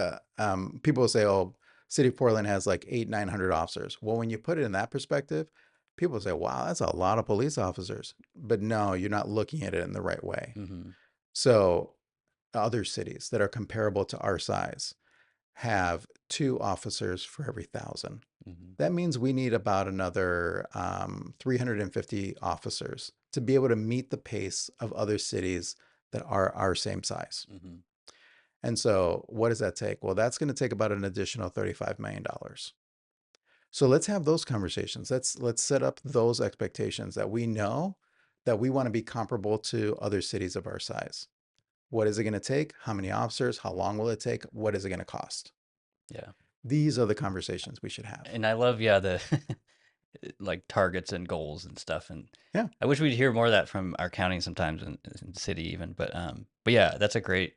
people will say, "Oh, City of Portland has like 900 officers." Well, when you put it in that perspective, people say, "Wow, that's a lot of police officers." But no, you're not looking at it in the right way. Mhm. So, other cities that are comparable to our size have 2 officers for every 1,000. Mhm. That means we need about another 350 officers to be able to meet the pace of other cities that are our same size. Mhm. And so, what does that take? Well, that's going to take about an additional $35 million. So let's have those conversations. Let's set up those expectations that we know that we want to be comparable to other cities of our size. What is it going to take? How many officers? How long will it take? What is it going to cost? Yeah. These are the conversations we should have. And I love, yeah, the like targets and goals and stuff. And Yeah. I wish we'd hear more of that from our county sometimes in the city even. But yeah, that's a great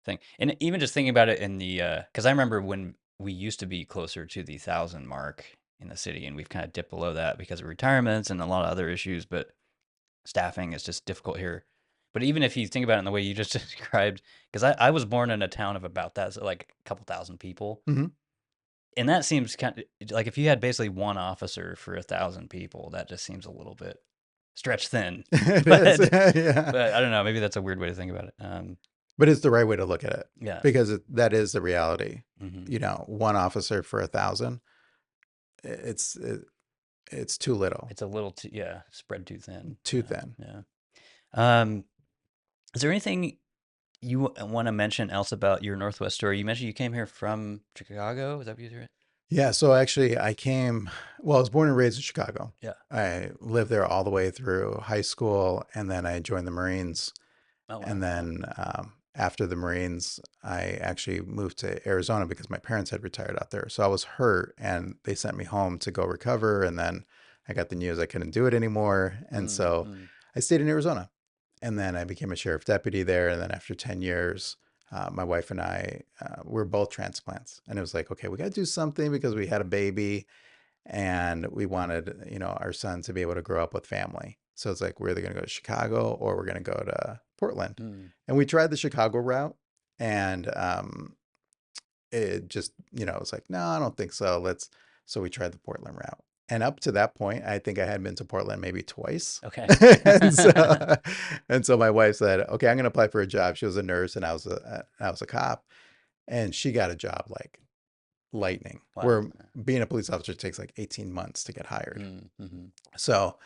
thing. And even just thinking about it in the, because I remember when we used to be closer to the 1,000 mark in the city, and we've kind of dipped below that because of retirements and a lot of other issues. But staffing is just difficult here. But even if you think about it in the way you just described, because I was born in a town of about that, so like a couple thousand people, Hmm. and that seems kind of like if you had basically one officer for 1,000 people, that just seems a little bit stretched thin. It is. But Yeah. but I don't know. Maybe that's a weird way to think about it. But it's the right way to look at it Yeah. because that is the reality. Hmm. You know, one officer for 1,000, it's it's too little, It's a little too, yeah, spread too thin. too thin. Yeah. Um, is there anything you want to mention else about your Northwest story? You mentioned you came here from Chicago. Is that what you said? Yeah. So actually, well, I was born and raised in Chicago. Yeah. I lived there all the way through high school, and then I joined the Marines. Oh wow. And then after the Marines, I actually moved to Arizona because my parents had retired out there. So I was hurt, and they sent me home to go recover. And then I got the news I couldn't do it anymore. And so Mm-hmm. I stayed in Arizona. And then I became a sheriff deputy there. And then after 10 years, my wife and I were both transplants. And it was like, okay, we got to do something because we had a baby and we wanted, our son to be able to grow up with family. So it's like we're either going to go to Chicago or we're going to go to Portland. Mm. And we tried the Chicago route, and it just, it was like, no, I don't think so. So we tried the Portland route. And up to that point, I think I had been to Portland maybe twice. Okay. and so and so my wife said, okay, I'm going to apply for a job. She was a nurse and I was a cop, and she got a job like lightning, Wow. where being a police officer takes like 18 months to get hired. Mm-hmm. So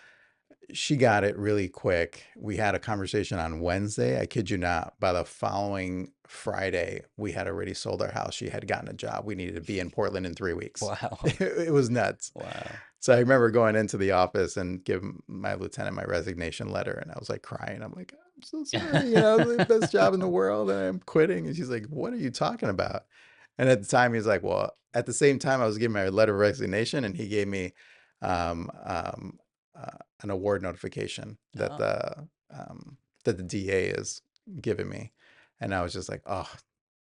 she got it really quick. We had a conversation on Wednesday. I kid you not. By the following Friday, we had already sold our house. She had gotten a job. We needed to be in Portland in 3 weeks. Wow. It was nuts. Wow. So I remember going into the office and giving my lieutenant my resignation letter, and I was like crying. I'm like, I'm so sorry. The best job in the world, and I'm quitting. And she's like, what are you talking about? And at the time, he's like, well, at the same time, I was giving my letter of resignation, and he gave me um, um, an award notification that Oh. the DA is giving me. And I was just like, oh,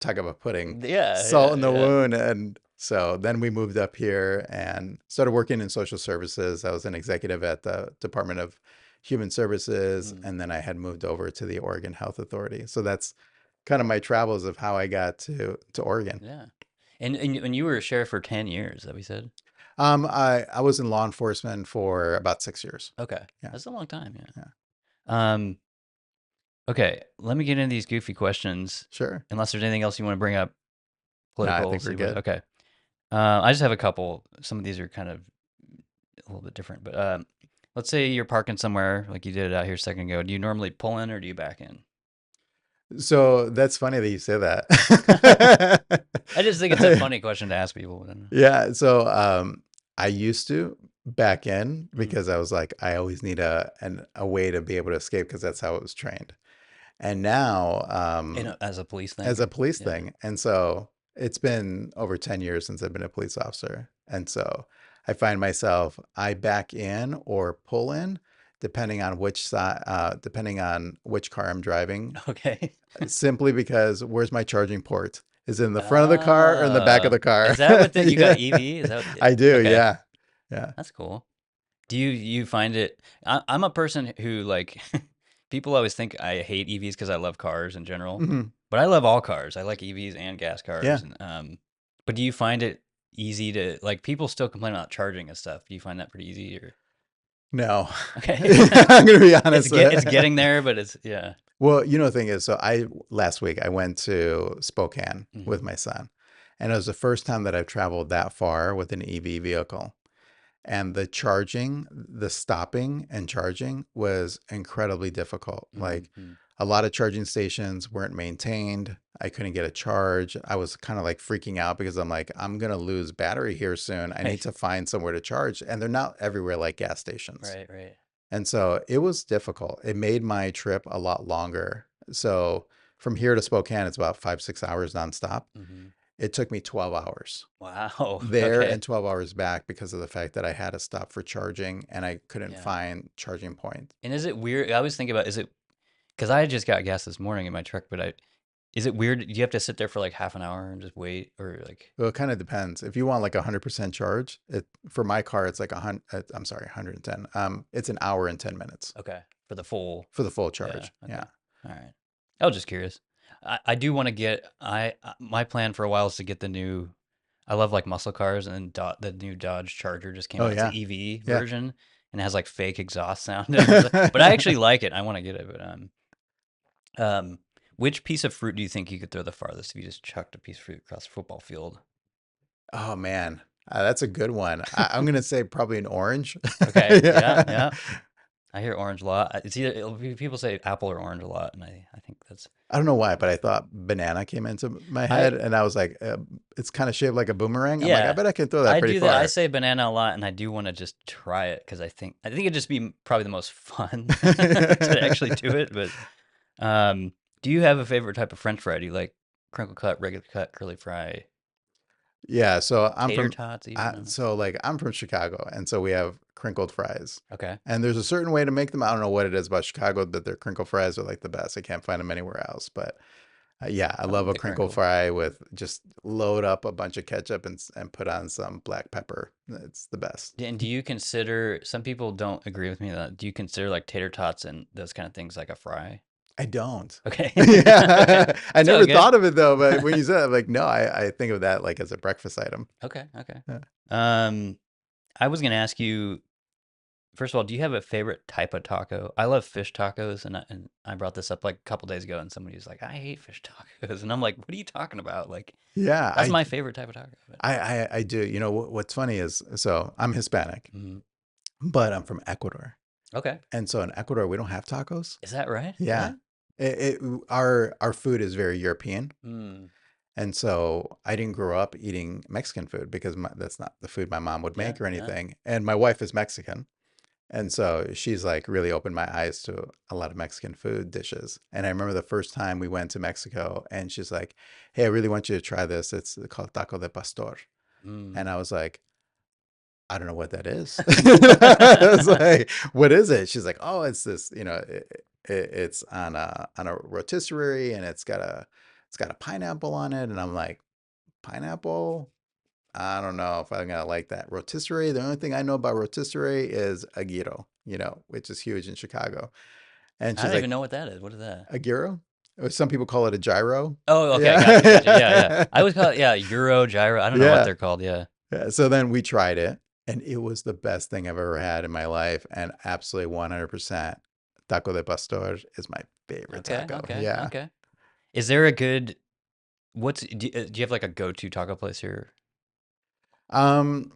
talk about putting Yeah, salt yeah, in the yeah. wound. And so then we moved up here and started working in social services. I was an executive at the Department of Human Services, Mm. and then I had moved over to the Oregon Health Authority. So that's kind of my travels of how I got to Oregon. Yeah. And you were a sheriff for 10 years, that we said? I was in law enforcement for about 6 years. Okay. Yeah, That's a long time, yeah. yeah, Um, okay, let me get into these goofy questions. sure. Unless there's anything else you want to bring up, No, I political, think we're see what. good. Okay. I just have a couple. Some of these are kind of a little bit different, but let's say you're parking somewhere like you did out here a second ago. Do you normally pull in or do you back in? So that's funny that you say that. I just think it's a funny question to ask people. Yeah. So I used to back in Mm. because I was like, I always need a way to be able to escape because that's how it was trained. And now, As a police as thing? a police Yeah. thing. And so it's been over 10 years since I've been a police officer. And so I find myself, I back in or pull in depending on which side, depending on which car I'm driving, Okay. simply because where's my charging port? Is it in the front of the car or in the back of Uh, the car? is that what you got Yeah, EV? Is that what, I do. okay. Yeah. Yeah. That's cool. Do you find it? I'm a person who like people always think I hate EVs because I love cars in general, Hmm. but I love all cars. I like EVs and gas cars, Yeah. and but do you find it easy to like people still complain about charging and stuff? Do you find that pretty easy or No, okay? I'm going to be honest. It's getting there, but it's yeah. Well, the thing is, so last week I went to Spokane with Hmm. my son, and it was the first time that I've traveled that far with an EV vehicle. And the stopping and charging was incredibly difficult. Like Hmm. a lot of charging stations weren't maintained. I couldn't get a charge. I was kind of like freaking out because I'm like, I'm going to lose battery here soon. I need Right, to find somewhere to charge. And they're not everywhere like gas stations. right, right. And so it was difficult. It made my trip a lot longer. So from here to Spokane, it's about 5, 6 hours nonstop. Hmm. It took me 12 hours Wow. there Okay. and 12 hours back because of the fact that I had to stop for charging and I couldn't Yeah. find charging point. And is it weird? I always think about is it because I just got gas this morning in my truck, but I is it weird? Do you have to sit there for like half an hour and just wait, or like Well, it kind of depends. If you want like 100% charge, for my car, it's like 100, I'm sorry, 110. It's an hour and 10 minutes okay for the full? for the full Yeah. charge. Okay. Yeah. All right. I was just curious. I do want to get my plan for a while is to get the new. I love like muscle cars, and the new Dodge Charger just came Oh out. It's the yeah, EV yeah. version, and it has like fake exhaust sound and everything. But I actually like it. I want to get it. But um, which piece of fruit do you think you could throw the farthest if you just chucked a piece of fruit across a football field? Oh man, that's a good one. I'm gonna say probably an orange. Okay. Yeah. Yeah. Yeah. I hear orange a lot. It's either people say apple or orange a lot, and I think that's I don't know why, but I thought banana came into my I head, and I was like, it's kind of shaped like a boomerang. I'm like, I yeah. bet I can throw that I pretty do that. I far. say banana a lot, and I do want to just try it because I think it'd just be probably the most fun to actually do it. But do you have a favorite type of French fry? Do you like crinkle cut, regular cut, curly fry, Yeah, so I'm tater from, tots even? so like I'm from Chicago, and so we have crinkled fries. Okay, And there's a certain way to make them. I don't know what it is about Chicago that their crinkle fries are like the best. I can't find them anywhere else. But yeah, I I love like a the crinkle crinkle. fry with just load up a bunch of ketchup and put on some black pepper. It's the best. And do you consider some people don't agree with me that do you consider like tater tots and those kind of things like a fry? I don't. Okay, okay, Yeah, I it's all never good. thought of it though. But when you said it, I'm like, no, I think of that like as a breakfast item. Okay, okay. Yeah. Um, I was gonna ask you. First of all, do you have a favorite type of taco? I love fish tacos, and I brought this up like a couple days ago, and somebody was like, "I hate fish tacos," and I'm like, "What are you talking about?" Like, Yeah, that's my favorite type of taco. But, I do. You know what's funny is so I'm Hispanic, mm, but I'm from Ecuador, okay, and so in Ecuador we don't have tacos. is that right? Yeah, Really? our food is very European, Mm, and so I didn't grow up eating Mexican food because that's not the food my mom would yeah, make or yeah. anything. And my wife is Mexican, and so she's like really opened my eyes to a lot of Mexican food dishes. And I remember the first time we went to Mexico, and she's like, "Hey, I really want you to try this. It's called taco de pastor." And Mm. I was like, I don't know what that is. I was like, what is it? She's like, oh, it's this, it's on a rotisserie, and it's got a pineapple on it. And I'm like, pineapple? I don't know if I'm gonna like that. Rotisserie, the only thing I know about rotisserie is a gyro, which is huge in Chicago. And I she's don't even like, know what that is. What is that? a gyro? Or some people call it a gyro. Oh, okay, gotcha, gotcha. Yeah, yeah. Yeah. I always call it Euro gyro. I don't know what Yeah. they're called. Yeah. Yeah, so then we tried it, and it was the best thing I've ever had in my life, and absolutely 100% taco de pastor is my favorite Okay, taco. okay, Yeah. okay. Is there a good do you have like a go-to taco place here? Um,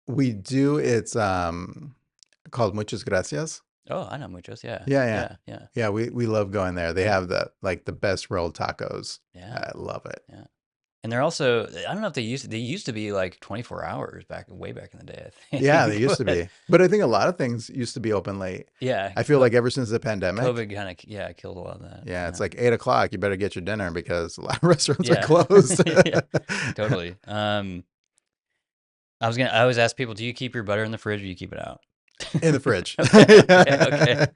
we do. It's called Muchas Gracias. Oh, I know Muchos. Yeah, Yeah, yeah, yeah, yeah, yeah. We love going there. They yeah, have the best rolled tacos. yeah, I love it. yeah. And they're also I don't know if they used to be like 24 hours back way back in the day, I Yeah, they think. used to But be, but I think a lot of things used to be open late. yeah, I feel like ever since the pandemic, COVID kind of killed a lot of that. yeah, it's Yeah. like 8 o'clock. You better get your dinner because a lot of restaurants are Yeah. closed. Yeah. Totally. I always ask people, do you keep your butter in the fridge or you keep it out? In the fridge. Okay, okay, okay.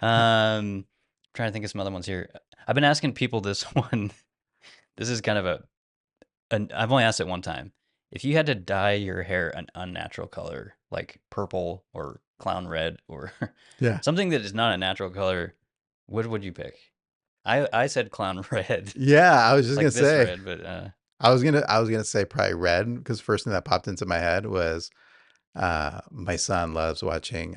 Trying to think of some other ones here. I've been asking people this one. This is kind of I've only asked it one time. If you had to dye your hair an unnatural color, like purple or clown red or Yeah. something that is not a natural color, what would you pick? I said clown red, Yeah, I was just like gonna this say. red, but I was gonna say probably red because first thing that popped into my head was my son loves watching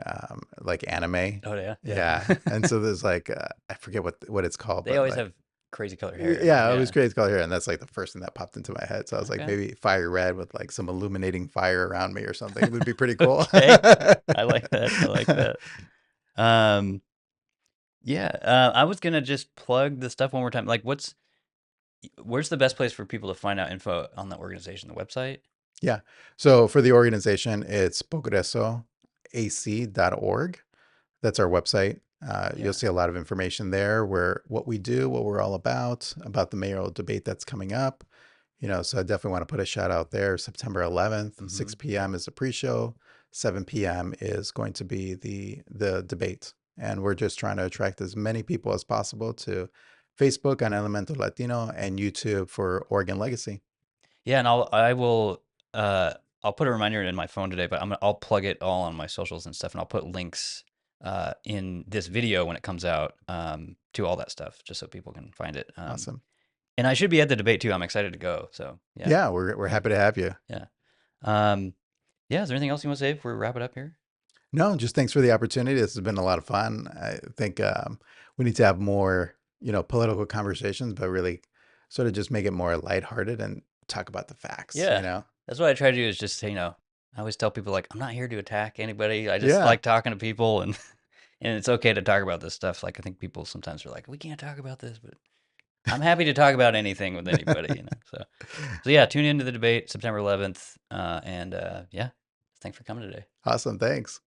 like anime. oh yeah, Yeah. yeah. And so there's like I forget what it's called, They but always like have crazy colored hair. yeah, it was Yeah. crazy color here, and that's like the first thing that popped into my head. So I was like, Okay. maybe fire red with like some illuminating fire around me or something. It would be pretty cool. Okay. I like that. I like that. Um, yeah. I was gonna just plug the stuff one more time. Like, where's the best place for people to find out info on the organization? The website? Yeah. So for the organization, it's progresoac.org. That's our website. You'll Yeah. see a lot of information there where what we do, what we're all about the mayoral debate that's coming up. So I definitely want to put a shout out there. September 11th, Mm-hmm. 6 p.m. is the pre-show. 7 p.m. is going to be the debate. And we're just trying to attract as many people as possible to Facebook on Elemental Latino and YouTube for Oregon Legacy. Yeah, and uh I'll put a reminder in my phone today, but I'll plug it all on my socials and stuff, and I'll put links in this video when it comes out, to all that stuff, just so people can find it. Awesome. And I should be at the debate too. I'm excited to go. So yeah, Yeah, we're yeah, happy to have you. yeah. Um, yeah. Is there anything else you want to say before we wrap it up here? No, just thanks for the opportunity. This has been a lot of fun. I think we need to have more, political conversations, but really sort of just make it more lighthearted and talk about the facts, Yeah, that's what I try to do. Is just say, I always tell people like I'm not here to attack anybody. I just Yeah. like talking to people, and and it's okay to talk about this stuff. Like I think people sometimes are like, we can't talk about this, but I'm happy to talk about anything with anybody. So yeah, tune into the debate September 11th, and yeah, thanks for coming today. Awesome. Thanks.